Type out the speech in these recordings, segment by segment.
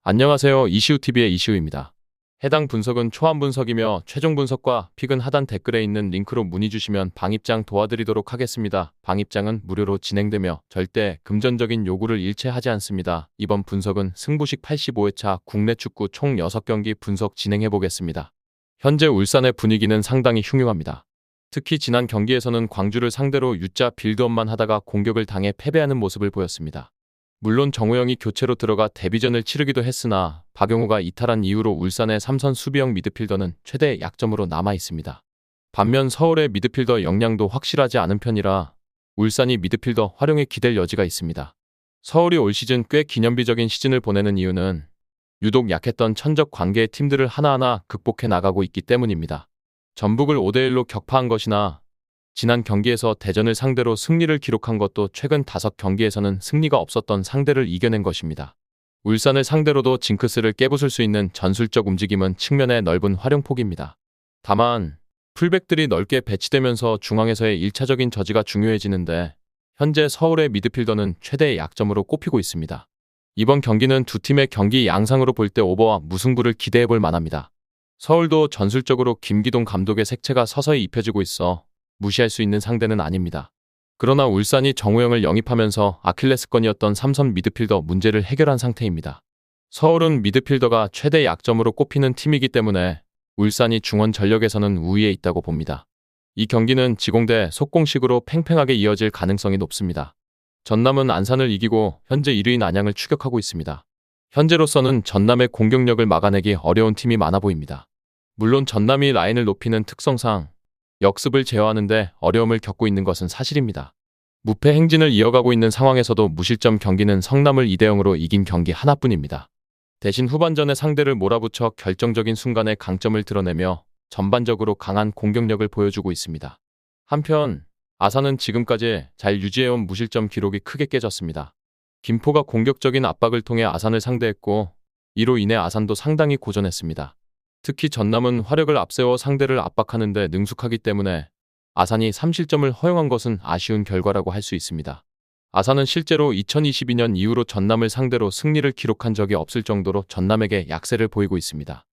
안녕하세요. 이시우TV의 이시우입니다. 해당 분석은 초안 분석이며 최종 분석과 픽은 하단 댓글에 있는 링크로 문의 주시면 방입장 도와드리도록 하겠습니다. 방입장은 무료로 진행되며 절대 금전적인 요구를 일체하지 않습니다. 이번 분석은 승부식 85회차 국내 축구 총 6경기 분석 진행해 보겠습니다. 현재 울산의 분위기는 상당히 흉흉합니다. 특히 지난 경기에서는 광주를 상대로 U자 빌드업만 하다가 공격을 당해 패배하는 모습을 보였습니다. 물론 정우영이 교체로 들어가 데뷔전을 치르기도 했으나 박용우가 이탈한 이후로 울산의 3선 수비형 미드필더는 최대 약점으로 남아 있습니다. 반면 서울의 미드필더 역량도 확실하지 않은 편이라 울산이 미드필더 활용에 기댈 여지가 있습니다. 서울이 올 시즌 꽤 기념비적인 시즌을 보내는 이유는 유독 약했던 천적 관계의 팀들을 하나하나 극복해 나가고 있기 때문입니다. 전북을 5대1로 격파한 것이나 지난 경기에서 대전을 상대로 승리를 기록한 것도 최근 5경기에서는 승리가 없었던 상대를 이겨낸 것입니다. 울산을 상대로도 징크스를 깨부술 수 있는 전술적 움직임은 측면의 넓은 활용폭입니다. 다만 풀백들이 넓게 배치되면서 중앙에서의 1차적인 저지가 중요해지는데 현재 서울의 미드필더는 최대의 약점으로 꼽히고 있습니다. 이번 경기는 두 팀의 경기 양상으로 볼 때 오버와 무승부를 기대해볼 만합니다. 서울도 전술적으로 김기동 감독의 색채가 서서히 입혀지고 있어 무시할 수 있는 상대는 아닙니다. 그러나 울산이 정우영을 영입하면서 아킬레스건이었던 3선 미드필더 문제를 해결한 상태입니다. 서울은 미드필더가 최대 약점으로 꼽히는 팀이기 때문에 울산이 중원 전력에서는 우위에 있다고 봅니다. 이 경기는 지공대 속공식으로 팽팽하게 이어질 가능성이 높습니다. 전남은 안산을 이기고 현재 1위인 안양을 추격하고 있습니다. 현재로서는 전남의 공격력을 막아내기 어려운 팀이 많아 보입니다. 물론 전남이 라인을 높이는 특성상 역습을 제어하는데 어려움을 겪고 있는 것은 사실입니다. 무패 행진을 이어가고 있는 상황에서도 무실점 경기는 성남을 2대0으로 이긴 경기 하나뿐입니다. 대신 후반전에 상대를 몰아붙여 결정적인 순간에 강점을 드러내며 전반적으로 강한 공격력을 보여주고 있습니다. 한편 아산은 지금까지 잘 유지해온 무실점 기록이 크게 깨졌습니다. 김포가 공격적인 압박을 통해 아산을 상대했고 이로 인해 아산도 상당히 고전했습니다. 특히 전남은 화력을 앞세워 상대를 압박하는 데 능숙하기 때문에 아산이 3실점을 허용한 것은 아쉬운 결과라고 할 수 있습니다. 아산은 실제로 2022년 이후로 전남을 상대로 승리를 기록한 적이 없을 정도로 전남에게 약세를 보이고 있습니다.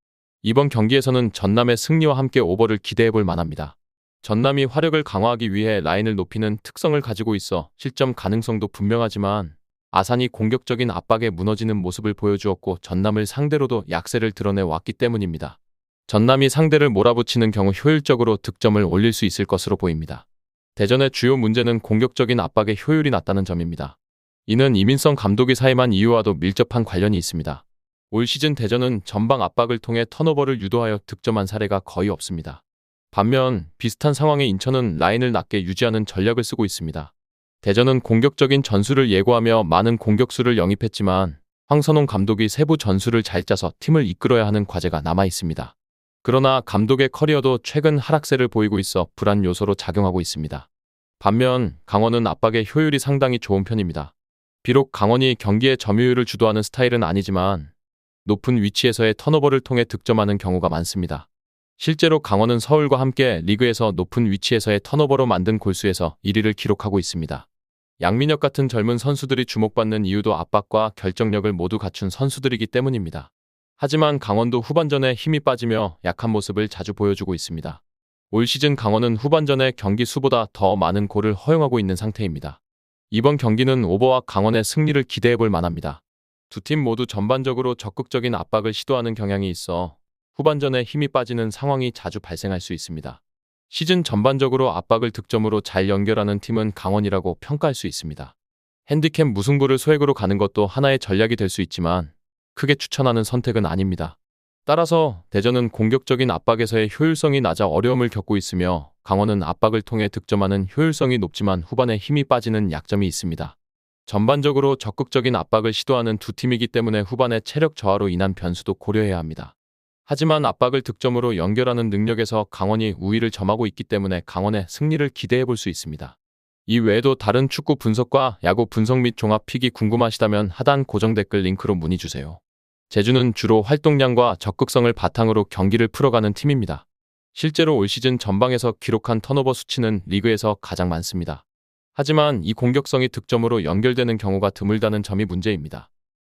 이번 경기에서는 전남의 승리와 함께 오버를 기대해볼 만합니다. 전남이 화력을 강화하기 위해 라인을 높이는 특성을 가지고 있어 실점 가능성도 분명하지만 아산이 공격적인 압박에 무너지는 모습을 보여주었고 전남을 상대로도 약세를 드러내 왔기 때문입니다. 전남이 상대를 몰아붙이는 경우 효율적으로 득점을 올릴 수 있을 것으로 보입니다. 대전의 주요 문제는 공격적인 압박의 효율이 낮다는 점입니다. 이는 이민성 감독이 사임한 이유와도 밀접한 관련이 있습니다. 올 시즌 대전은 전방 압박을 통해 턴오버를 유도하여 득점한 사례가 거의 없습니다. 반면 비슷한 상황의 인천은 라인을 낮게 유지하는 전략을 쓰고 있습니다. 대전은 공격적인 전술을 예고하며 많은 공격수를 영입했지만 황선홍 감독이 세부 전술을 잘 짜서 팀을 이끌어야 하는 과제가 남아 있습니다. 그러나 감독의 커리어도 최근 하락세를 보이고 있어 불안 요소로 작용하고 있습니다. 반면 강원은 압박의 효율이 상당히 좋은 편입니다. 비록 강원이 경기의 점유율을 주도하는 스타일은 아니지만 높은 위치에서의 턴오버를 통해 득점하는 경우가 많습니다. 실제로 강원은 서울과 함께 리그에서 높은 위치에서의 턴오버로 만든 골수에서 1위를 기록하고 있습니다. 양민혁 같은 젊은 선수들이 주목받는 이유도 압박과 결정력을 모두 갖춘 선수들이기 때문입니다. 하지만 강원도 후반전에 힘이 빠지며 약한 모습을 자주 보여주고 있습니다. 올 시즌 강원은 후반전에 경기 수보다 더 많은 골을 허용하고 있는 상태입니다. 이번 경기는 오버와 강원의 승리를 기대해볼 만합니다. 두 팀 모두 전반적으로 적극적인 압박을 시도하는 경향이 있어 후반전에 힘이 빠지는 상황이 자주 발생할 수 있습니다. 시즌 전반적으로 압박을 득점으로 잘 연결하는 팀은 강원이라고 평가할 수 있습니다. 핸디캡 무승부를 소액으로 가는 것도 하나의 전략이 될 수 있지만 크게 추천하는 선택은 아닙니다. 따라서 대전은 공격적인 압박에서의 효율성이 낮아 어려움을 겪고 있으며 강원은 압박을 통해 득점하는 효율성이 높지만 후반에 힘이 빠지는 약점이 있습니다. 전반적으로 적극적인 압박을 시도하는 두 팀이기 때문에 후반에 체력 저하로 인한 변수도 고려해야 합니다. 하지만 압박을 득점으로 연결하는 능력에서 강원이 우위를 점하고 있기 때문에 강원의 승리를 기대해볼 수 있습니다. 이 외에도 다른 축구 분석과 야구 분석 및 종합 픽이 궁금하시다면 하단 고정 댓글 링크로 문의 주세요. 제주는 주로 활동량과 적극성을 바탕으로 경기를 풀어가는 팀입니다. 실제로 올 시즌 전방에서 기록한 턴오버 수치는 리그에서 가장 많습니다. 하지만 이 공격성이 득점으로 연결되는 경우가 드물다는 점이 문제입니다.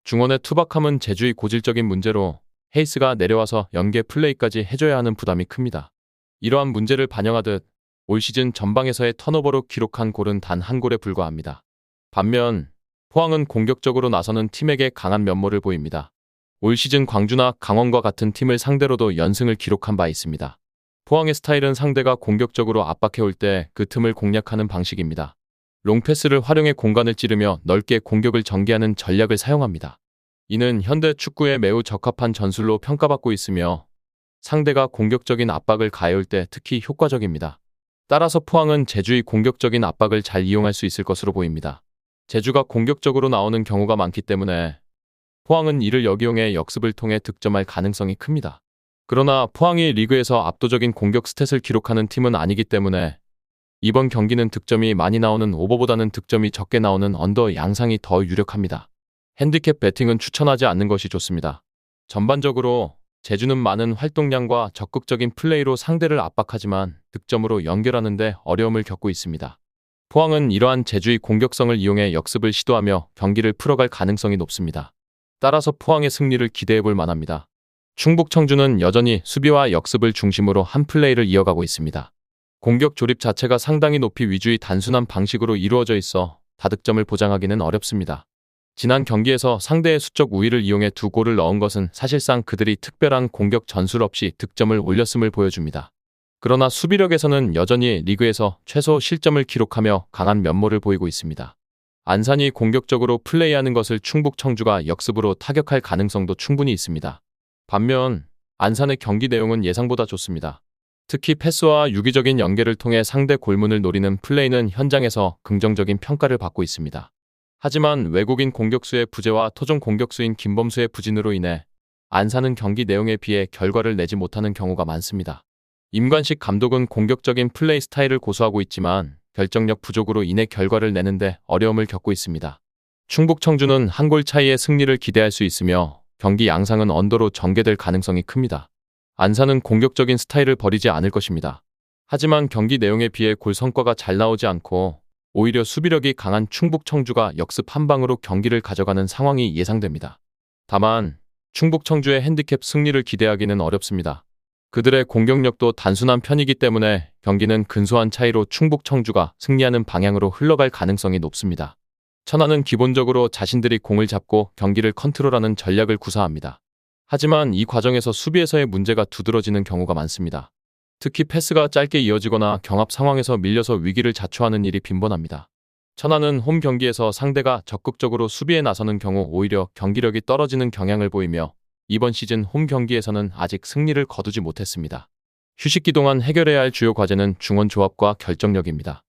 중원의 투박함은 제주의 고질적인 문제로 헤이스가 내려와서 연계 플레이까지 해줘야 하는 부담이 큽니다. 이러한 문제를 반영하듯 올 시즌 전방에서의 턴오버로 기록한 골은 단 한 골에 불과합니다. 반면 포항은 공격적으로 나서는 팀에게 강한 면모를 보입니다. 올 시즌 광주나 강원과 같은 팀을 상대로도 연승을 기록한 바 있습니다. 포항의 스타일은 상대가 공격적으로 압박해올 때 그 틈을 공략하는 방식입니다. 롱패스를 활용해 공간을 찌르며 넓게 공격을 전개하는 전략을 사용합니다. 이는 현대 축구에 매우 적합한 전술로 평가받고 있으며 상대가 공격적인 압박을 가해올 때 특히 효과적입니다. 따라서 포항은 제주의 공격적인 압박을 잘 이용할 수 있을 것으로 보입니다. 제주가 공격적으로 나오는 경우가 많기 때문에 포항은 이를 역이용해 역습을 통해 득점할 가능성이 큽니다. 그러나 포항이 리그에서 압도적인 공격 스탯을 기록하는 팀은 아니기 때문에 이번 경기는 득점이 많이 나오는 오버보다는 득점이 적게 나오는 언더 양상이 더 유력합니다. 핸디캡 배팅은 추천하지 않는 것이 좋습니다. 전반적으로 제주는 많은 활동량과 적극적인 플레이로 상대를 압박하지만 득점으로 연결하는 데 어려움을 겪고 있습니다. 포항은 이러한 제주의 공격성을 이용해 역습을 시도하며 경기를 풀어갈 가능성이 높습니다. 따라서 포항의 승리를 기대해볼 만합니다. 충북 청주는 여전히 수비와 역습을 중심으로 한 플레이를 이어가고 있습니다. 공격 조립 자체가 상당히 높이 위주의 단순한 방식으로 이루어져 있어 다득점을 보장하기는 어렵습니다. 지난 경기에서 상대의 수적 우위를 이용해 2골을 넣은 것은 사실상 그들이 특별한 공격 전술 없이 득점을 올렸음을 보여줍니다. 그러나 수비력에서는 여전히 리그에서 최소 실점을 기록하며 강한 면모를 보이고 있습니다. 안산이 공격적으로 플레이하는 것을 충북 청주가 역습으로 타격할 가능성도 충분히 있습니다. 반면 안산의 경기 내용은 예상보다 좋습니다. 특히 패스와 유기적인 연계를 통해 상대 골문을 노리는 플레이는 현장에서 긍정적인 평가를 받고 있습니다. 하지만 외국인 공격수의 부재와 토종 공격수인 김범수의 부진으로 인해 안산은 경기 내용에 비해 결과를 내지 못하는 경우가 많습니다. 임관식 감독은 공격적인 플레이 스타일을 고수하고 있지만 결정력 부족으로 인해 결과를 내는데 어려움을 겪고 있습니다. 충북 청주는 한 골 차이의 승리를 기대할 수 있으며 경기 양상은 언더로 전개될 가능성이 큽니다. 안산은 공격적인 스타일을 버리지 않을 것입니다. 하지만 경기 내용에 비해 골 성과가 잘 나오지 않고 오히려 수비력이 강한 충북 청주가 역습 한 방으로 경기를 가져가는 상황이 예상됩니다. 다만 충북 청주의 핸디캡 승리를 기대하기는 어렵습니다. 그들의 공격력도 단순한 편이기 때문에 경기는 근소한 차이로 충북 청주가 승리하는 방향으로 흘러갈 가능성이 높습니다. 천안은 기본적으로 자신들이 공을 잡고 경기를 컨트롤하는 전략을 구사합니다. 하지만 이 과정에서 수비에서의 문제가 두드러지는 경우가 많습니다. 특히 패스가 짧게 이어지거나 경합 상황에서 밀려서 위기를 자초하는 일이 빈번합니다. 천안은 홈 경기에서 상대가 적극적으로 수비에 나서는 경우 오히려 경기력이 떨어지는 경향을 보이며 이번 시즌 홈 경기에서는 아직 승리를 거두지 못했습니다. 휴식기 동안 해결해야 할 주요 과제는 중원 조합과 결정력입니다.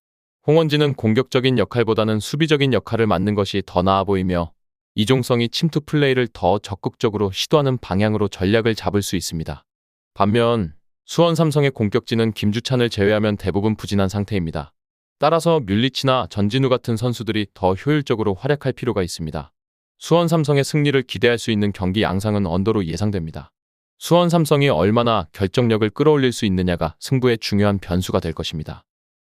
홍원진은 공격적인 역할보다는 수비적인 역할을 맡는 것이 더 나아 보이며 이종성이 침투 플레이를 더 적극적으로 시도하는 방향으로 전략을 잡을 수 있습니다. 반면 수원 삼성의 공격진은 김주찬을 제외하면 대부분 부진한 상태입니다. 따라서 뮬리치나 전진우 같은 선수들이 더 효율적으로 활약할 필요가 있습니다. 수원 삼성의 승리를 기대할 수 있는 경기 양상은 언더로 예상됩니다. 수원 삼성이 얼마나 결정력을 끌어올릴 수 있느냐가 승부의 중요한 변수가 될 것입니다.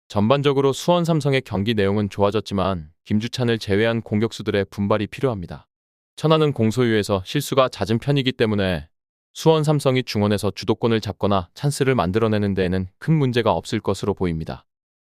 전반적으로 수원 삼성의 경기 내용은 좋아졌지만 김주찬을 제외한 공격수들의 분발이 필요합니다. 천안은 공소유에서 실수가 잦은 편이기 때문에 수원 삼성이 중원에서 주도권을 잡거나 찬스를 만들어내는 데에는 큰 문제가 없을 것으로 보입니다.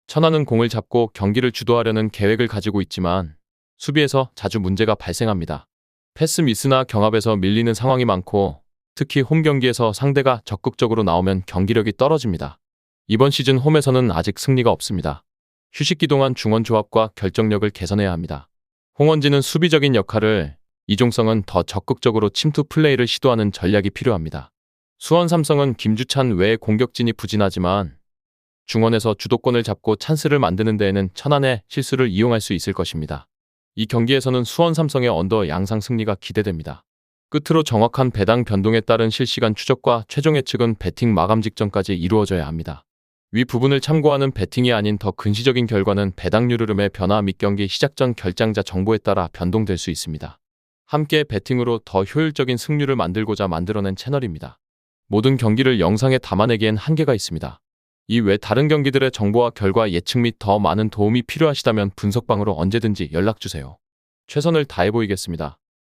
천안은 공을 잡고 경기를 주도하려는 계획을 가지고 있지만 수비에서 자주 문제가 발생합니다. 패스 미스나 경합에서 밀리는 상황이 많고 특히 홈 경기에서 상대가 적극적으로 나오면 경기력이 떨어집니다. 이번 시즌 홈에서는 아직 승리가 없습니다. 휴식기 동안 중원 조합과 결정력을 개선해야 합니다. 홍원진은 수비적인 역할을, 이종성은 더 적극적으로 침투 플레이를 시도하는 전략이 필요합니다. 수원 삼성은 김주찬 외에 공격진이 부진하지만 중원에서 주도권을 잡고 찬스를 만드는 데에는 천안의 실수를 이용할 수 있을 것입니다. 이 경기에서는 수원 삼성의 언더 양상 승리가 기대됩니다. 끝으로 정확한 배당 변동에 따른 실시간 추적과 최종 예측은 배팅 마감 직전까지 이루어져야 합니다. 위 부분을 참고하는 배팅이 아닌 더 근시적인 결과는 배당률 흐름의 변화 및 경기 시작 전 결장자 정보에 따라 변동될 수 있습니다. 함께 배팅으로 더 효율적인 승률을 만들고자 만들어낸 채널입니다. 모든 경기를 영상에 담아내기엔 한계가 있습니다. 이 외 다른 경기들의 정보와 결과 예측 및 더 많은 도움이 필요하시다면 분석방으로 언제든지 연락주세요. 최선을 다해 보이겠습니다.